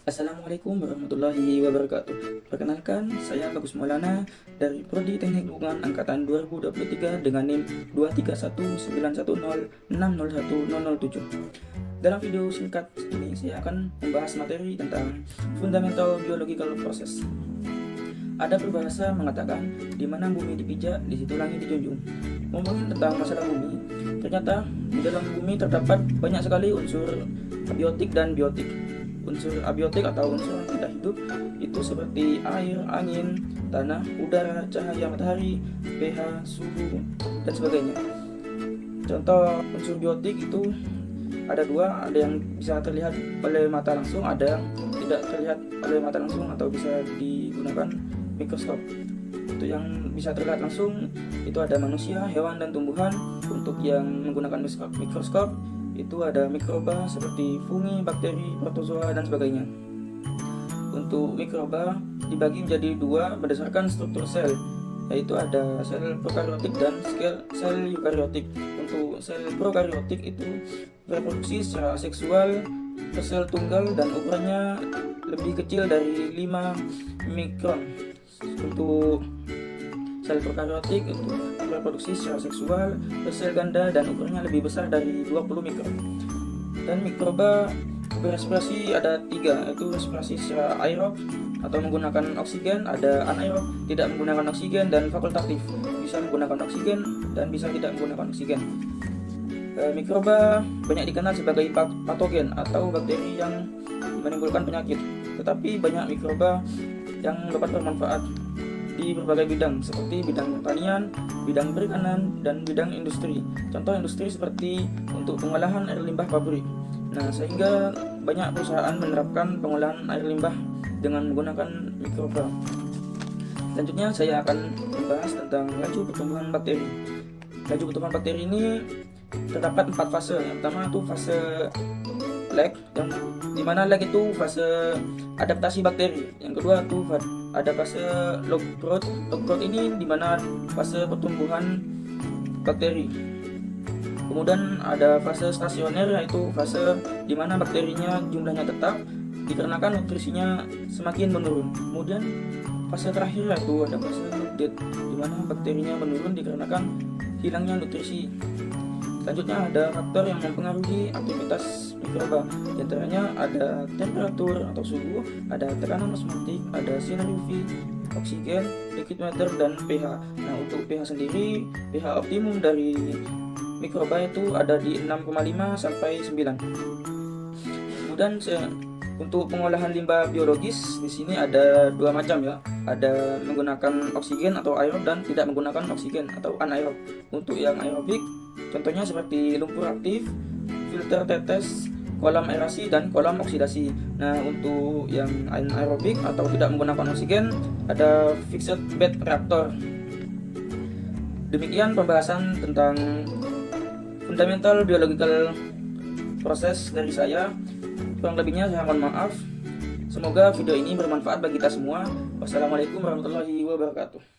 Assalamualaikum warahmatullahi wabarakatuh. Perkenalkan, saya Bagus Maulana dari Prodi Teknik Lingkungan Angkatan 2023 dengan NIM 23191060107. Dalam video singkat ini, saya akan membahas materi tentang fundamental biological process. Ada peribahasa mengatakan, di mana bumi dipijak, di situ langit dijunjung. Ngomongin tentang masalah bumi, ternyata di dalam bumi terdapat banyak sekali unsur abiotik dan biotik. Unsur abiotik atau unsur yang tidak hidup itu seperti air, angin, tanah, udara, cahaya matahari, pH, suhu, dan sebagainya. Contoh unsur biotik itu ada dua, ada yang bisa terlihat oleh mata langsung, ada yang tidak terlihat oleh mata langsung atau bisa digunakan mikroskop. Untuk yang bisa terlihat langsung itu ada manusia, hewan, dan tumbuhan. Untuk yang menggunakan mikroskop itu ada mikroba seperti fungi, bakteri, protozoa, dan sebagainya. Untuk mikroba dibagi menjadi dua berdasarkan struktur sel, yaitu ada sel prokaryotik dan sel eukaryotik. Untuk sel prokaryotik itu bereproduksi secara seksual ke sel tunggal dan ukurannya lebih kecil dari 5 mikron. Untuk sel prokaryotik itu berproduksi secara seksual ke sel ganda dan ukurannya lebih besar dari 20 mikron. Dan mikroba berespirasi ada 3, yaitu respirasi secara aerob atau menggunakan oksigen, ada anaerob tidak menggunakan oksigen, dan fakultatif bisa menggunakan oksigen dan bisa tidak menggunakan oksigen. Mikroba banyak dikenal sebagai patogen atau bakteri yang menimbulkan penyakit, tetapi banyak mikroba yang dapat bermanfaat di berbagai bidang seperti bidang pertanian, bidang perikanan, dan bidang industri. Contoh industri seperti untuk pengolahan air limbah pabrik. Nah, sehingga banyak perusahaan menerapkan pengolahan air limbah dengan menggunakan mikroba. Selanjutnya saya akan membahas tentang laju pertumbuhan bakteri. Laju pertumbuhan bakteri ini terdapat 4 fase. Yang pertama itu fase lag, yang dimana lag itu fase adaptasi bakteri. Yang kedua itu ada fase log growth. Log growth ini dimana fase pertumbuhan bakteri. Kemudian ada fase stasioner, yaitu fase dimana bakterinya jumlahnya tetap dikarenakan nutrisinya semakin menurun. Kemudian fase terakhir yaitu ada fase dead, dimana bakterinya menurun dikarenakan hilangnya nutrisi. Selanjutnya ada faktor yang mempengaruhi aktivitas mikroba. Di antaranya ada temperatur atau suhu, ada tekanan osmotik, ada sinar UV, oksigen, liquid meter, dan pH. Nah, untuk pH sendiri, pH optimum dari mikroba itu ada di 6,5 sampai 9. Kemudian untuk pengolahan limbah biologis di sini ada 2 macam ya. Ada menggunakan oksigen atau aerob dan tidak menggunakan oksigen atau anaerob. Untuk yang aerobik contohnya seperti lumpur aktif, filter tetes, kolam aerasi, dan kolam oksidasi. Nah, untuk yang anaerobik atau tidak menggunakan oksigen ada fixed bed reactor. Demikian pembahasan tentang fundamental biological proses dari saya. Kurang lebihnya saya mohon maaf. Semoga video ini bermanfaat bagi kita semua. Wassalamualaikum warahmatullahi wabarakatuh.